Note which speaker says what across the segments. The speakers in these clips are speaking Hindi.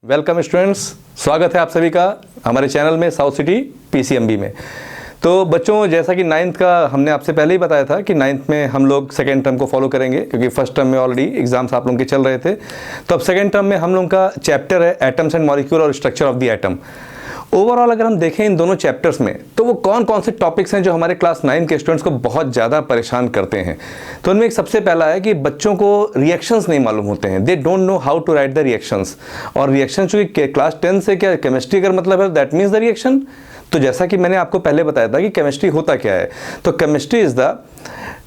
Speaker 1: वेलकम स्टूडेंट्स, स्वागत है आप सभी का हमारे चैनल में साउथ सिटी पीसीएमबी में। तो बच्चों, जैसा कि नाइन्थ का हमने आपसे पहले ही बताया था कि नाइन्थ में हम लोग सेकेंड टर्म को फॉलो करेंगे, क्योंकि फर्स्ट टर्म में ऑलरेडी एग्जाम्स आप लोगों के चल रहे थे। तो अब सेकेंड टर्म में हम लोगों का चैप्टर है एटम्स एंड मॉलिक्यूल और structure of the atom. Overall अगर हम देखें इन दोनों चैप्टर्स में, तो वो कौन कौन से टॉपिक्स हैं जो हमारे क्लास 9 के स्टूडेंट्स को बहुत ज़्यादा परेशान करते हैं। तो उनमें एक सबसे पहला है कि बच्चों को रिएक्शंस नहीं मालूम होते हैं, they don't know how to write the reactions. और रिएक्शन चूँकि क्लास 10 से क्या केमिस्ट्री अगर मतलब है दैट मीन्स द रिएक्शन। तो जैसा कि मैंने आपको पहले बताया था कि केमिस्ट्री होता क्या है, तो chemistry is the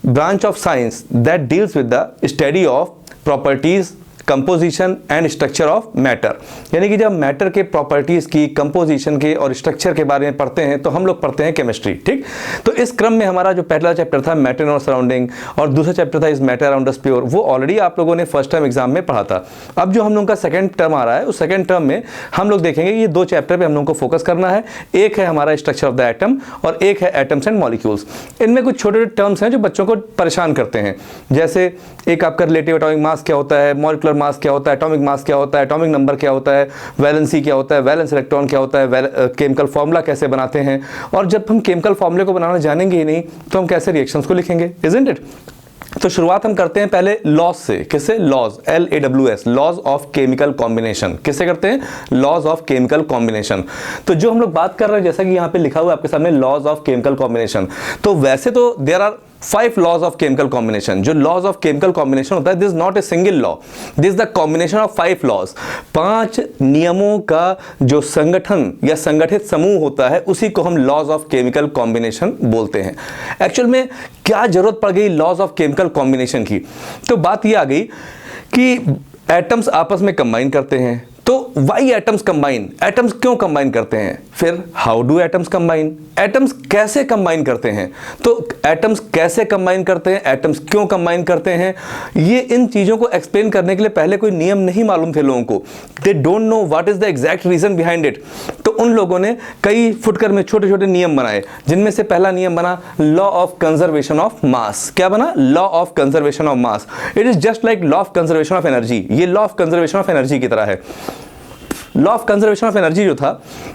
Speaker 1: branch of science that deals with the study of properties, composition and structure of matter. यानी कि जब मैटर के प्रॉपर्टीज़ की, कंपोजिशन के और स्ट्रक्चर के बारे में पढ़ते हैं तो हम लोग पढ़ते हैं केमिस्ट्री। ठीक, तो इस क्रम में हमारा जो पहला चैप्टर था मैटर इन और सराउंडिंग, और दूसरा चैप्टर था is matter around us pure, वो ऑलरेडी आप लोगों ने फर्स्ट टर्म एग्जाम में पढ़ा था। अब जो हम लोगों का सेकंड टर्म आ रहा है, उस सेकंड टर्म में हम लोग देखेंगे ये दो चैप्टर पे हम लोगों को फोकस करना है। एक है हमारा स्ट्रक्चर ऑफ द एटम और एक है एटम्स एंड मॉलिक्यूल्स। इनमें कुछ छोटे छोटे टर्म्स हैं जो बच्चों को परेशान करते हैं, जैसे एक आपका रिलेटिव एटॉमिक मास क्या होता है, मॉलिक्यूलर मास क्या होता है, एटॉमिक मास क्या होता है, एटॉमिक नंबर क्या होता है, वैलेंसी क्या होता है, वैलेंस इलेक्ट्रॉन क्या होता है, केमिकल फार्मूला कैसे बनाते हैं। और जब हम केमिकल फार्मूले को बनाना जानेंगे ही नहीं तो हम कैसे रिएक्शंस को लिखेंगे, इजंट इट। तो शुरुआत हम करते हैं पहले लॉज से। किससे? Laws, LAWS, laws of chemical combination. किससे करते हैं? Laws of chemical combination. तो जो हम लोग बात कर रहे हैं, जैसा कि यहाँ पे लिखा हुआ है आपके सामने, लॉज ऑफ केमिकल कॉम्बिनेशन, तो वैसे तो there are 5 laws of chemical combination. जो लॉज ऑफ केमिकल कॉम्बिनेशन होता है, this is not a single law, this is the combination of 5 laws. 5 नियमों का जो संगठन या संगठित समूह होता है, उसी को हम लॉज ऑफ केमिकल कॉम्बिनेशन बोलते हैं। एक्चुअल में क्या जरूरत पड़ गई लॉज ऑफ केमिकल कॉम्बिनेशन की? तो बात यह आ गई कि एटम्स आपस में कंबाइन करते हैं, तो वाई एटम्स कंबाइन, एटम्स क्यों कंबाइन करते हैं, फिर how do atoms combine, atoms कैसे कंबाइन करते हैं, तो एटम्स कैसे कंबाइन करते हैं, एटम्स क्यों कंबाइन करते हैं। ये इन चीज़ों को एक्सप्लेन करने के लिए पहले कोई नियम नहीं मालूम थे लोगों को, they don't know what is the exact reason behind it. तो उन लोगों ने कई फुटकर में छोटे छोटे नियम बनाए, जिनमें से पहला नियम बना law of conservation of mass. क्या बना? Law of conservation of mass. It is just like law of conservation of energy. ये law of conservation of energy की तरह है। Law of conservation of energy जो था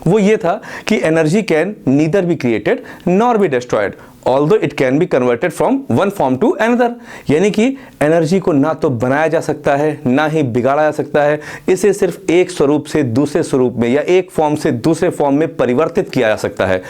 Speaker 1: वो ये था कि energy can neither be created nor be destroyed although it can be converted from one form to another. यानी कि एनर्जी को ना तो बनाया जा सकता है ना ही बिगाड़ा जा सकता है, इसे सिर्फ एक स्वरूप से दूसरे स्वरूप में या एक फॉर्म से दूसरे फॉर्म में परिवर्तित किया जा सकता है।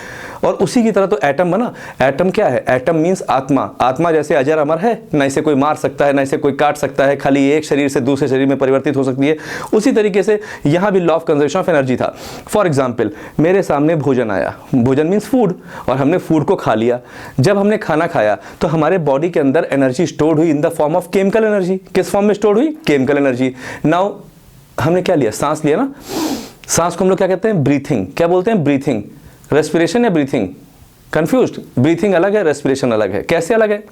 Speaker 1: और उसी की तरह तो एटम बना। एटम क्या है? एटम मीन्स आत्मा। आत्मा जैसे अजर अमर है, ना इसे कोई मार सकता है ना इसे कोई काट सकता है, खाली एक शरीर से दूसरे शरीर में परिवर्तित हो सकती है। उसी तरीके से यहाँ भी law of conservation of energy था। फॉर एग्जाम्पल, मेरे सामने भोजन आया, भोजन मीन्स फूड, और हमने फूड को खा लिया। जब हमने खाना खाया तो हमारे बॉडी के अंदर एनर्जी स्टोर्ड हुई इन the form of chemical energy. किस फॉर्म में स्टोर्ड हुई? Chemical energy. नाउ हमने क्या लिया? सांस लिया ना। सांस को हम लोग क्या कहते हैं? ब्रीथिंग। क्या बोलते हैं? ब्रीथिंग। रेस्पिरेशन या ब्रीथिंग? कंफ्यूज्ड? ब्रीथिंग अलग है, रेस्पिरेशन अलग है। कैसे अलग है?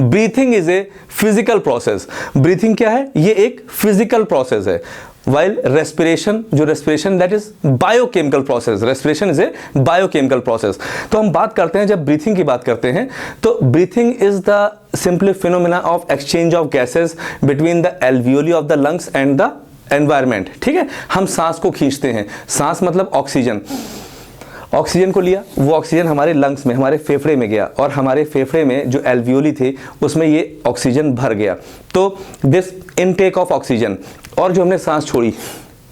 Speaker 1: Breathing is a physical process. Breathing क्या है? ये एक फिजिकल प्रोसेस है, while respiration, जो respiration that is biochemical process, respiration is a biochemical process। तो हम बात करते हैं, जब breathing की बात करते हैं, तो breathing is the simple phenomena of exchange of gases between the alveoli of the lungs and the environment। ठीक है, हम सांस को खींचते हैं। सांस मतलब ऑक्सीजन। ऑक्सीजन को लिया, वो ऑक्सीजन हमारे लंग्स में, हमारे फेफड़े में गया, और हमारे फेफड़े में जो एल्वियोली थे उसमें ये ऑक्सीजन भर गया। तो दिस इनटेक ऑफ ऑक्सीजन, और जो हमने सांस छोड़ी,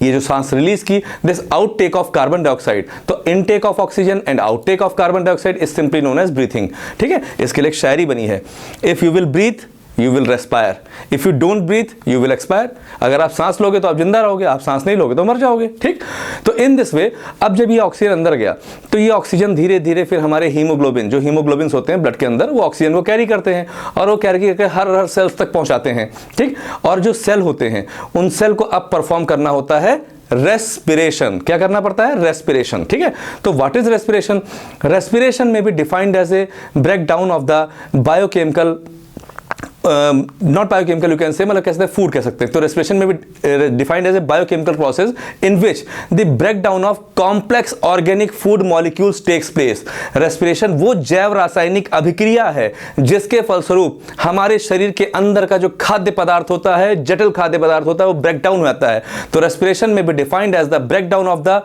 Speaker 1: ये जो सांस रिलीज की, this outtake of carbon dioxide. तो intake of oxygen and outtake of carbon dioxide is simply known as breathing. ठीक है, इसके लिए एक शायरी बनी है, if you will breathe you will respire, if you don't breathe you will expire. अगर आप सांस लोगे तो आप जिंदा रहोगे, आप सांस नहीं लोगे तो मर जाओगे। ठीक, तो इन दिस वे अब जब ये ऑक्सीजन अंदर गया तो ये ऑक्सीजन धीरे धीरे फिर हमारे हीमोग्लोबिन, जो हीमोग्लोबिन्स होते हैं ब्लड के अंदर, वो ऑक्सीजन को कैरी करते हैं और वो कैरी करके हर सेल्स तक पहुंचाते हैं। ठीक, और जो सेल होते हैं उन सेल को अब परफॉर्म करना होता है रेस्पिरेशन। क्या करना पड़ता है? रेस्पिरेशन। ठीक है, तो व्हाट इज रेस्पिरेशन? रेस्पिरेशन में be defined as a break down of the biochemical not biochemical you can say, मतलब कह सकते हैं फूड कह सकते हैं। तो रेस्पिरेशन में भी defined as a biochemical process in which the breakdown of complex organic food molecules takes place. Respiration वो जैव रासायनिक अभिक्रिया है जिसके फलस्वरूप हमारे शरीर के अंदर का जो खाद्य पदार्थ होता है, जटिल खाद्य पदार्थ होता है, वो ब्रेकडाउन हो जाता है। तो रेस्पिरेशन में भी defined as the breakdown of the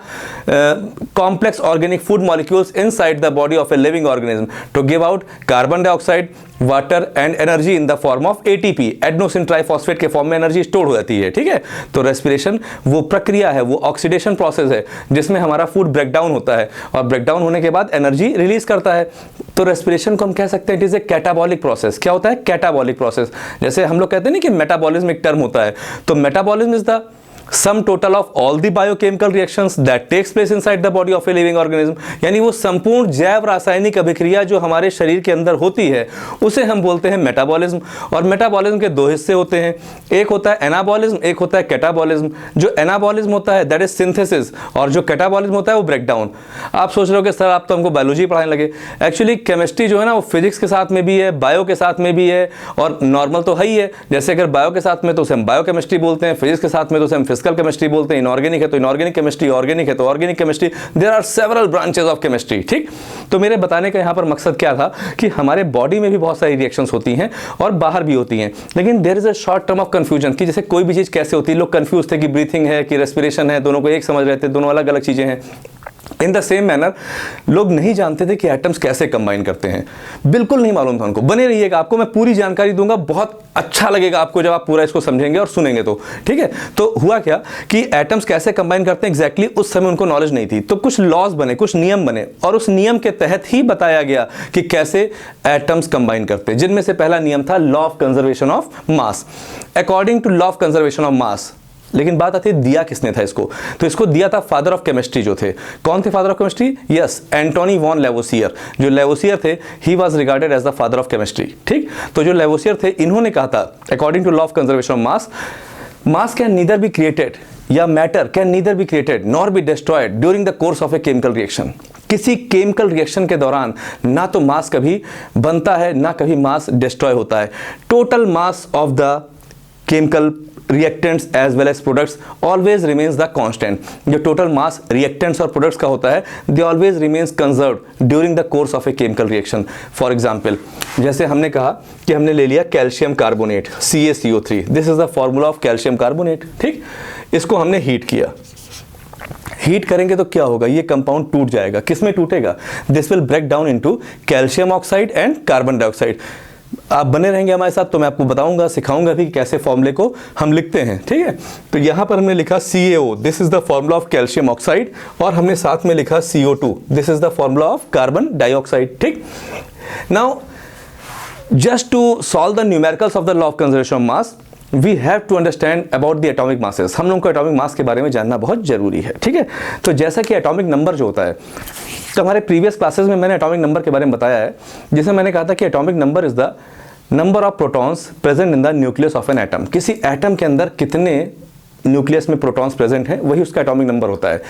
Speaker 1: complex organic food molecules inside the body of a living organism to give out carbon dioxide, water and energy in the form of ATP, adenosine triphosphate के फॉर्म में एनर्जी स्टोर हो जाती है। ठीक है, तो रेस्पिरेशन वो प्रक्रिया है, वो ऑक्सीडेशन प्रोसेस है जिसमें हमारा फूड ब्रेकडाउन होता है और ब्रेकडाउन होने के बाद एनर्जी रिलीज करता है। तो रेस्पिरेशन को हम कह सकते हैं it is a catabolic process. क्या होता है? Catabolic process. जैसे हम लोग कहते हैं ना कि मेटाबॉलिज्म एक टर्म होता है, तो metabolism is the sum total of all the biochemical reactions that takes place inside the body of a living organism, यानी वो संपूर्ण जैव रासायनिक अभिक्रिया जो हमारे शरीर के अंदर होती है उसे हम बोलते हैं मेटाबॉलिज्म। और मेटाबॉलिज्म के दो हिस्से होते हैं, एक होता है एनाबॉलिज्म, एक होता है कैटाबॉलिज्म। जो एनाबॉलिज्म होता है दैट इज सिंथेसिस और जो कैटाबॉलिज्म होता है वो ब्रेकडाउन। आप सोच रहे हो कि सर आप तो हमको बायोलॉजी पढ़ाने लगे, एक्चुअली केमिस्ट्री जो है ना वो फिजिक्स के साथ में भी है, बायो के साथ में भी है और नॉर्मल तो है ही है। जैसे अगर बायो के साथ में तो उसे हम बायोकेमिस्ट्री बोलते हैं, फिजिक्स के साथ में तो उसे हम फिजिकल केमिस्ट्री बोलते हैं, इनऑर्गेनिक है तो इनऑर्गेनिक केमिस्ट्री, ऑर्गेनिक है तो organic chemistry. There are several branches of chemistry. ठीक, तो मेरे बताने का यहाँ पर मकसद क्या था कि हमारे बॉडी में भी बहुत सारी रिएक्शंस होती हैं और बाहर भी होती हैं, लेकिन there is a short term of confusion कि जैसे कोई भी चीज़ कैसे होती है। लोग कंफ्यूज थे कि ब्रीथिंग है कि रेस्पिरेशन है, दोनों को एक समझ रहे थे, दोनों अलग अलग चीज़ें हैं। इन द सेम मैनर लोग नहीं जानते थे कि एटम्स कैसे कंबाइन करते हैं, बिल्कुल नहीं मालूम था उनको। बने रहिएगा, आपको मैं पूरी जानकारी दूंगा, बहुत अच्छा लगेगा आपको जब आप पूरा इसको समझेंगे और सुनेंगे तो। ठीक है, तो हुआ क्या कि एटम्स कैसे कंबाइन करते हैं एग्जैक्टली उस समय उनको नॉलेज नहीं थी, तो कुछ लॉज बने, कुछ नियम बने और उस नियम के तहत ही बताया गया कि कैसे एटम्स कंबाइन करते हैं, जिनमें से पहला नियम था law of conservation of mass. According to law of conservation of mass, लेकिन बात आती है दिया किसने था इसको, तो इसको दिया था फादर ऑफ केमिस्ट्री जो थे। कौन थे father of chemistry? Yes, Antoine von Lavoisier. जो लेवोसियर थे he was regarded as the father of chemistry. ठीक, तो जो लेवोसियर थे इन्होंने कहा था according to law of conservation of mass, mass can neither be created या matter can neither be created nor be destroyed during the course of a chemical reaction. किसी केमिकल रिएक्शन के दौरान ना तो मास कभी बनता है ना कभी मास डिस्ट्रॉय होता है। Total mass of the chemical reactants as well as products always remains the constant। जो total mass reactants और products का होता है they always remains conserved during the course of a chemical reaction। For example, जैसे हमने कहा कि हमने ले लिया calcium carbonate CaCO3, this is the formula of calcium carbonate. ठीक, इसको हमने हीट किया, हीट करेंगे तो क्या होगा, ये कंपाउंड टूट जाएगा। किसमें टूटेगा? This will break down into calcium oxide and carbon dioxide. आप बने रहेंगे हमारे साथ तो मैं आपको बताऊंगा, सिखाऊंगा भी कि कैसे फॉर्मूले को हम लिखते हैं। ठीक है, तो यहां पर हमने लिखा CaO, this is the formula of calcium oxide, और हमने साथ में लिखा CO2, this is the formula of carbon dioxide. ठीक, now just to solve the numericals of the law of conservation of mass we have to understand about the atomic masses. हम लोगों को एटॉमिक मास के बारे में जानना बहुत जरूरी है। ठीक है, तो जैसा कि एटॉमिक नंबर जो होता है, तो हमारे प्रीवियस क्लासेस में मैंने एटॉमिक नंबर के बारे में बताया है, जिसमें मैंने कहा था कि atomic number is the number of protons present in the nucleus of an atom. किसी एटम के अंदर कितने न्यूक्लियस में प्रोटॉन्स प्रेजेंट हैं वही उसका एटॉमिक नंबर होता है।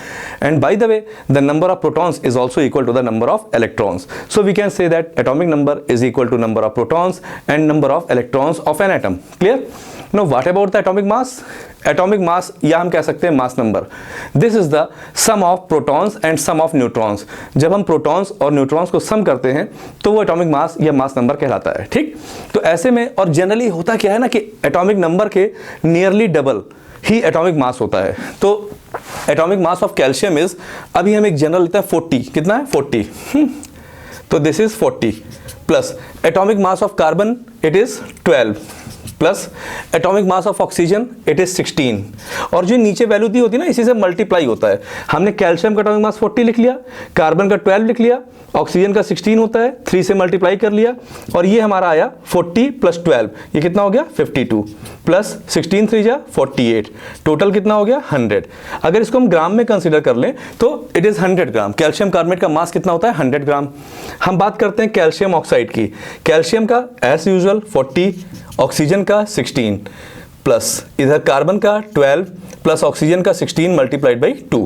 Speaker 1: And by the way the number of protons is also equal to the number of electrons, so we can say that atomic number is equal to number of protons and number of electrons of an atom. Clear? Now what about the atomic mass? Atomic mass या हम कह सकते हैं mass number, this is the sum of protons and sum of neutrons. जब हम प्रोटॉन्स और न्यूट्रॉन्स को सम करते हैं तो वो एटॉमिक मास या मास नंबर कहलाता है। ठीक, तो ऐसे में और जनरली होता क्या है ना कि एटॉमिक नंबर के नियरली डबल ही एटॉमिक मास होता है। तो atomic mass of calcium is, अभी हम एक जनरल लेते हैं 40, कितना है 40, तो this is 40 plus atomic mass of carbon it is 12 plus atomic mass of oxygen it is 16, और जो नीचे वैल्यू दी होती है ना इसी से मल्टीप्लाई होता है। हमने कैल्शियम का एटॉमिक मास 40 लिख लिया, कार्बन का 12 लिख लिया, ऑक्सीजन का 16 होता है, 3 से मल्टीप्लाई कर लिया, और ये हमारा आया 40 प्लस 12, ये कितना हो गया 52 प्लस 16 3 जा 48, टोटल कितना हो गया 100। अगर इसको हम ग्राम में कंसीडर कर लें तो it is 100 gram. Calcium carbonate का मास कितना होता है 100 ग्राम। हम बात करते हैं कैल्शियम ऑक्साइड की, कैल्शियम का एज यूजुअल 40, ऑक्सीजन का 16 प्लस इधर कार्बन का 12 प्लस ऑक्सीजन का 16 मल्टीप्लाइड बाई 2,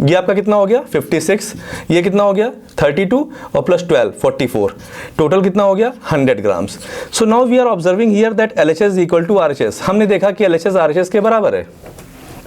Speaker 1: ये आपका कितना हो गया 56, ये कितना हो गया 32 और प्लस 12 44, टोटल कितना हो गया 100 grams. So now we are observing here that LHS is equal to RHS। हमने देखा कि LHS RHS के बराबर है,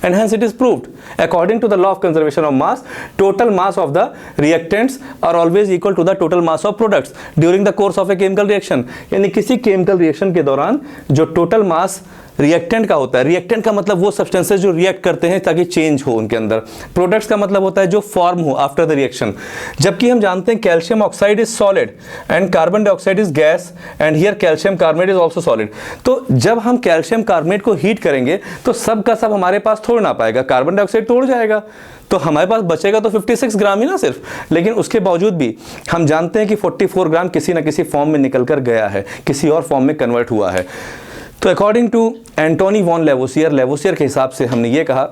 Speaker 1: and hence it is proved according to the law of conservation of mass, total mass of the reactants are always equal to the total mass of products during the course of a chemical reaction। यानी किसी chemical reaction के दौरान जो total mass रिएक्टेंट का होता है, रिएक्टेंट का मतलब वो सब्सटेंसेस जो रिएक्ट करते हैं ताकि चेंज हो उनके अंदर, प्रोडक्ट्स का मतलब होता है जो फॉर्म हो आफ्टर द रिएक्शन। जबकि हम जानते हैं calcium oxide is solid and carbon dioxide is gas and here calcium carbonate is also solid. तो जब हम कैल्शियम कार्बोनेट को हीट करेंगे तो सब का सब हमारे पास तोड़ ना पाएगा, कार्बन डाइऑक्साइड तोड़ जाएगा, तो हमारे पास बचेगा तो 56 ग्राम ही ना सिर्फ। लेकिन उसके बावजूद भी हम जानते हैं कि 44 ग्राम किसी ना किसी फॉर्म में निकल कर गया है, किसी और फॉर्म में कन्वर्ट हुआ है। तो according to Antony von Lavoisier के हिसाब से हमने ये कहा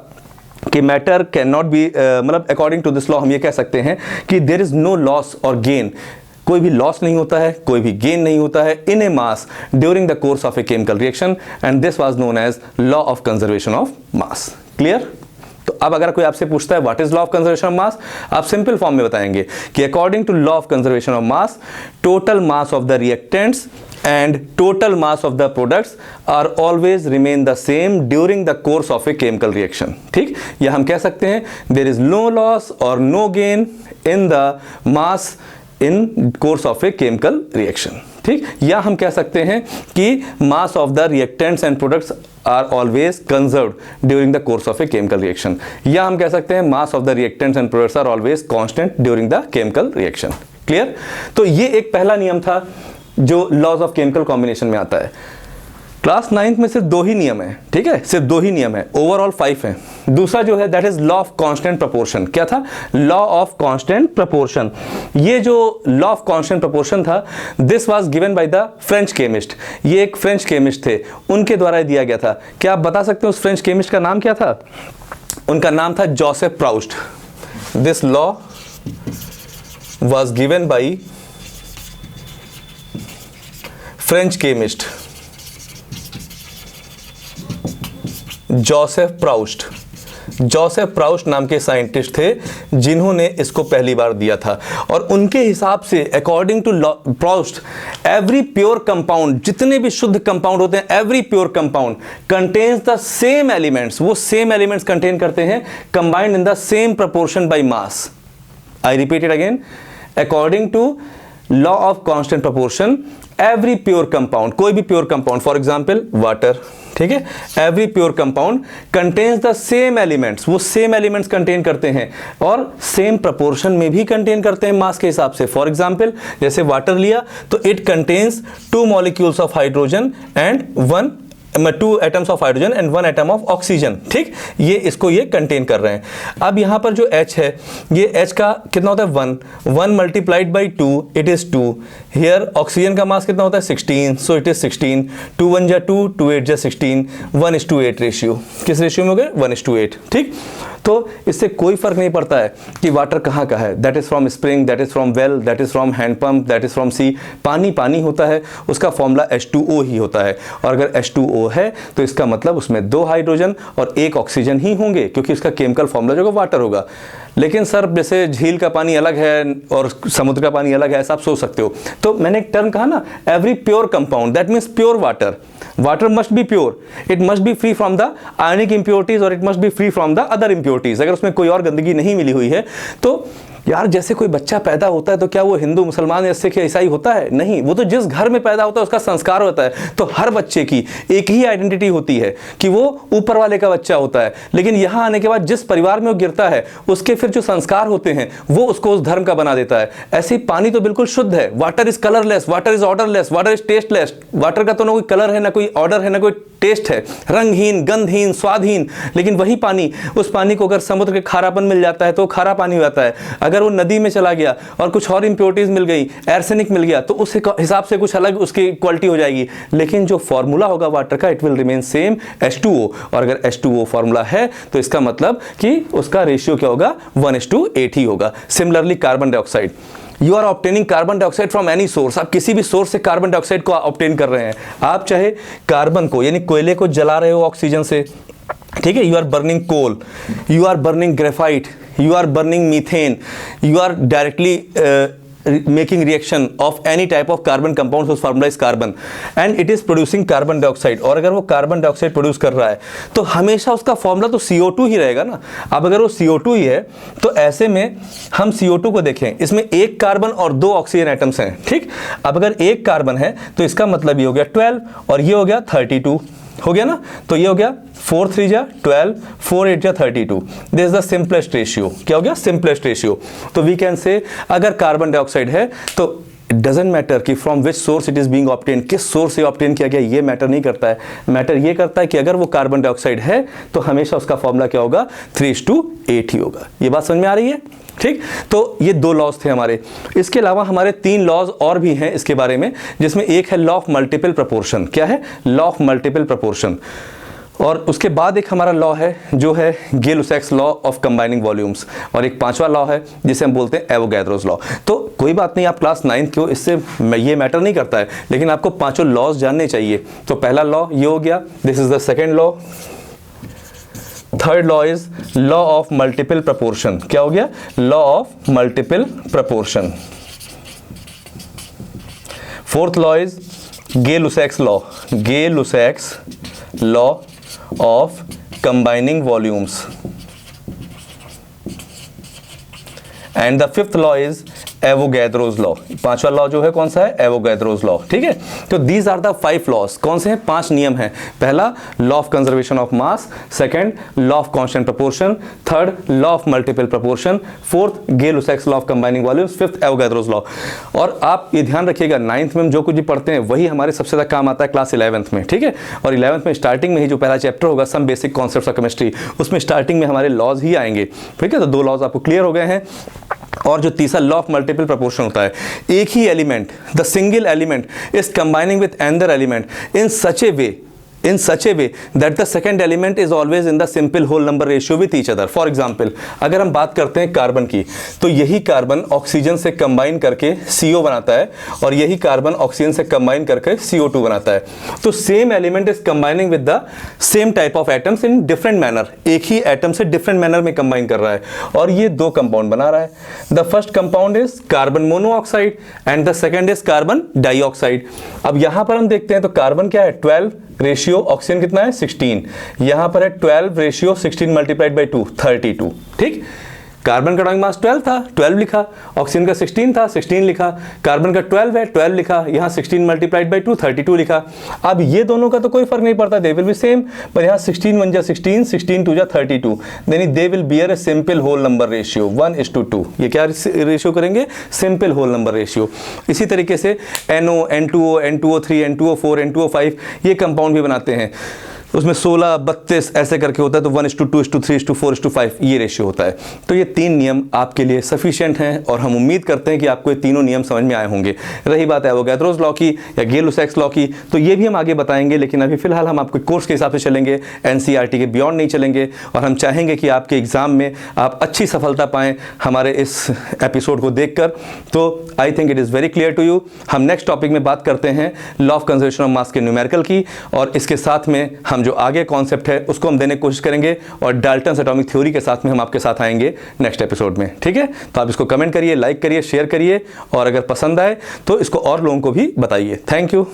Speaker 1: कि मैटर कैन नॉट बी, मतलब अकॉर्डिंग टू दिस लॉ हम ये कह सकते हैं कि देयर इज नो लॉस और गेन, कोई भी लॉस नहीं होता है, कोई भी गेन नहीं होता है in a mass during the course of a chemical reaction, and this was known as law of conservation of mass. Clear? तो अब अगर कोई आपसे पूछता है what is law of conservation of mass, आप सिंपल फॉर्म में बताएंगे कि according to law of conservation of mass, total mass of the reactants and total mass of the products are always remain the same during the course of a chemical reaction। ठीक, या हम कह सकते हैं there is no loss or no gain in the mass in course of a chemical reaction। ठीक, या हम कह सकते हैं कि mass of the reactants and products are always conserved during the course of a chemical reaction, या हम कह सकते हैं mass of the reactants and products are always constant during the chemical reaction। Clear? तो ये एक पहला नियम था जो लॉज ऑफ केमिकल कॉम्बिनेशन में आता है। क्लास 9th में सिर्फ 2 ही नियम है, ठीक है, सिर्फ 2 ही नियम है, ओवरऑल 5 है। दूसरा जो है that is law of constant proportion. क्या था? Law of constant proportion. ये जो लॉ ऑफ कांस्टेंट प्रोपोर्शन था, this was given by the French chemist. ये एक फ्रेंच केमिस्ट थे, उनके द्वारा दिया गया था। क्या आप बता सकते हो उस फ्रेंच केमिस्ट का नाम क्या था? उनका नाम था Joseph Proust. This law was given by French chemist Joseph Proust. Joseph Proust नाम के साइंटिस्ट थे जिन्होंने इसको पहली बार दिया था, और उनके हिसाब से according to Proust, every pure compound, जितने भी शुद्ध कंपाउंड होते हैं, every pure compound contains the same elements, वो सेम एलिमेंट्स कंटेन करते हैं combined in the same proportion by mass. I repeat it again, according to law of constant proportion, every pure compound, कोई भी pure compound, for example water, ठीक है, every pure compound contains the same elements, वो सेम एलिमेंट्स कंटेन करते हैं और सेम प्रोपोर्शन में भी कंटेन करते हैं मास के हिसाब से। फॉर एग्जांपल जैसे वाटर लिया तो it contains 2 molecules of hydrogen and 2 atoms of hydrogen and 1 atom of oxygen. ठीक, ये इसको ये कंटेन कर रहे हैं। अब यहां पर जो H है, ये H का कितना होता है 1 multiplied by 2 it is 2। Here oxygen का मास कितना होता है 16, सो इट इज 16। 2 1 जा 2, 2 8 जा 16, 1:8 रेशियो। किस रेशियो में हो गए? 1:8। ठीक, तो इससे कोई फर्क नहीं पड़ता है कि वाटर कहाँ का है, that is from spring, that is from well, that is from hand pump, that is from sea. पानी पानी होता है, उसका फॉर्मूला H2O ही होता है, और अगर H2O है तो इसका मतलब उसमें 2 हाइड्रोजन और 1 ऑक्सीजन ही होंगे, क्योंकि उसका केमिकल फॉर्मूला जो वाटर होगा। लेकिन सर जैसे झील का पानी अलग है और समुद्र का पानी अलग है, ऐसा आप सोच सकते हो। तो मैंने एक टर्म कहा ना, every pure compound, that means pure water. Water must be pure, it must be free from the ionic impurities और it must be free from the other impurities. अगर उसमें कोई और गंदगी नहीं मिली हुई है तो यार, जैसे कोई बच्चा पैदा होता है तो क्या वो हिंदू मुसलमान या सिख या ईसाई होता है? नहीं, वो तो जिस घर में पैदा होता है उसका संस्कार होता है। तो हर बच्चे की एक ही आइडेंटिटी होती है कि वो ऊपर वाले का बच्चा होता है, लेकिन यहाँ आने के बाद जिस परिवार में वो गिरता है उसके फिर जो संस्कार होते हैं वो उसको उस धर्म का बना देता है। ऐसे ही पानी तो बिल्कुल शुद्ध है, water is colourless, water is odourless, water is tasteless. Water का तो ना कोई कलर है, ना कोई ऑर्डर है, ना कोई टेस्ट है, रंगहीन, गंधहीन, स्वादहीन। लेकिन वही पानी, उस पानी को अगर समुद्र के खारापन मिल जाता है तो खारा पानी हो जाता है। अगर अगर वो नदी में चला गया और कुछ और इंप्योरिटीज मिल गई, एर्सेनिक मिल गया, तो उस हिसाब से कुछ अलग उसकी क्वालिटी हो जाएगी, लेकिन जो फॉर्मूला होगा वाटर का it will remain same H2O। और अगर H2O फॉर्मूला है तो इसका मतलब कि उसका रेशियो क्या होगा, 1:8 ही होगा। Similarly carbon dioxide, you are obtaining carbon dioxide from any source, आप किसी भी सोर्स से कार्बन डाइऑक्साइड को ऑब्टेन कर रहे हैं। आप चाहे कार्बन को यानी कोयले को जला रहे हो ऑक्सीजन से, ठीक है, you are burning coal, you are burning graphite, you are burning methane, you are directly making reaction of any type of carbon compounds whose formula is carbon and it is producing carbon dioxide। और अगर वो कार्बन डाइऑक्साइड प्रोड्यूस कर रहा है तो हमेशा उसका फॉर्मूला तो CO2 ही रहेगा ना। अब अगर वो CO2 ही है तो ऐसे में हम CO2 को देखें, इसमें एक कार्बन और 2 ऑक्सीजन एटम्स हैं, ठीक। अब अगर एक कार्बन है तो इसका मतलब ये हो गया 12 और ये हो गया 32, हो गया ना। तो ये हो गया 4 3 जा 12, 4 8 जा 32। This is the simplest ratio. क्या हो गया, सिंपलेस्ट रेशियो। तो वी कैन से अगर कार्बन डाइऑक्साइड है तो डजेंट मैटर कि from which source it is being obtain, किस सोर्स से ऑब्टेन किया गया, ये मैटर नहीं करता है। मैटर ये करता है कि अगर वो कार्बन डाइऑक्साइड है तो हमेशा उसका फॉर्मूला क्या होगा, 3:8 ही होगा। ये बात समझ में आ रही है, ठीक। तो ये 2 लॉज थे हमारे। इसके अलावा हमारे 3 लॉज और भी हैं इसके बारे में, जिसमें एक है लॉ ऑफ मल्टीपल प्रोपोर्शन। क्या है, लॉ ऑफ मल्टीपल प्रोपोर्शन। और उसके बाद एक हमारा लॉ है जो है Gay-Lussac's law of combining volumes, और एक 5वां लॉ है जिसे हम बोलते हैं एवोगैड्रोस लॉ। तो कोई बात नहीं, आप क्लास 9th के हो, इससे ये मैटर नहीं करता है, लेकिन आपको 5 लॉज जानने चाहिए। तो पहला लॉ ये हो गया, this is the second law. Third law is law of multiple proportion. क्या हो गया, law of multiple proportion. Fourth law is Gay Lussac's law, Gay Lussac's law of combining volumes. And the fifth law is Avogadro's law. 5वां लॉ जो है कौन सा है, एवोगैड्रोस लॉ, ठीक है। तो दीज आर द 5 लॉज। कौन से हैं, 5 नियम हैं। पहला law of conservation of mass, second law of constant proportion, third law of multiple proportion, fourth Gay-Lussac's law of combining volumes, fifth Avogadro's law. और आप ये ध्यान रखिएगा, 9th में हम जो कुछ भी पढ़ते हैं वही हमारे सबसे ज़्यादा काम आता है क्लास 11th में, ठीक है। और 11th में स्टार्टिंग में ही जो पहला चैप्टर होगा some basic concepts of chemistry, उसमें स्टार्टिंग में हमारे लॉज ही आएंगे, ठीक है। तो 2 लॉज आपको क्लियर हो गए हैं। और जो तीसरा लॉ ऑफ मल्टीपल प्रोपोर्शन होता है, एक ही element, the single element is combining with another element in such a way that the second element is always in the simple whole number ratio with each other। For example, अगर हम बात करते हैं कार्बन की, तो यही कार्बन ऑक्सीजन से कंबाइन करके CO बनाता है और यही कार्बन ऑक्सीजन से कंबाइन करके CO2 बनाता है। तो same element is combining with the same type of atoms in different manner, एक ही एटम से डिफरेंट मैनर में कंबाइन कर रहा है और ये 2 कंपाउंड बना रहा है। The first compound is carbon monoxide and the second is carbon dioxide. अब यहां पर हम देखते हैं तो कार्बन क्या है, 12 रेशियो, ऑक्सीजन कितना है 16, यहां पर है 12 रेशियो 16 मल्टीप्लाइड बाई 2 32, ठीक। कार्बन का एटॉमिक मास 12 था, 12 लिखा, ऑक्सीजन का 16 था, 16 लिखा, कार्बन का 12 है, 12 लिखा, यहाँ 16 मल्टीप्लाइड बाई 2 32 लिखा। अब ये दोनों का तो कोई फर्क नहीं पड़ता, दे विल बी सेम, पर यहाँ 16 1 जा 16, 16 2 जा 32, then they will bear a simple whole number ratio 1:2। ये क्या रेशियो करेंगे, सिंपल होल नंबर रेशियो। इसी तरीके से NO, N2O, N2O3, N2O4, N2O5 ये कंपाउंड भी बनाते हैं, उसमें 16 32 ऐसे करके होता है, तो 1:2:3:4:5 ये रेशियो होता है। तो ये 3 नियम आपके लिए सफिशिएंट हैं और हम उम्मीद करते हैं कि आपको ये तीनों नियम समझ में आए होंगे। रही बात है एवोगैड्रोस लॉ की या गे-लुसैक्स लॉ की, तो ये भी हम आगे बताएंगे, लेकिन अभी फिलहाल हम आपके कोर्स के हिसाब से चलेंगे, NCERT के बियॉन्ड नहीं चलेंगे। और हम चाहेंगे कि आपके एग्जाम में आप अच्छी सफलता पाएँ हमारे इस एपिसोड को देखकर। तो I think it is very clear to you. हम नेक्स्ट टॉपिक में बात करते हैं law of conservation of mass के न्यूमेरिकल की, और इसके साथ में हम जो आगे कॉन्सेप्ट है उसको हम देने की कोशिश करेंगे, और डाल्टन्स एटॉमिक थ्योरी के साथ में हम आपके साथ आएंगे नेक्स्ट एपिसोड में, ठीक है। तो आप इसको कमेंट करिए, लाइक करिए, शेयर करिए, और अगर पसंद आए तो इसको और लोगों को भी बताइए। Thank you.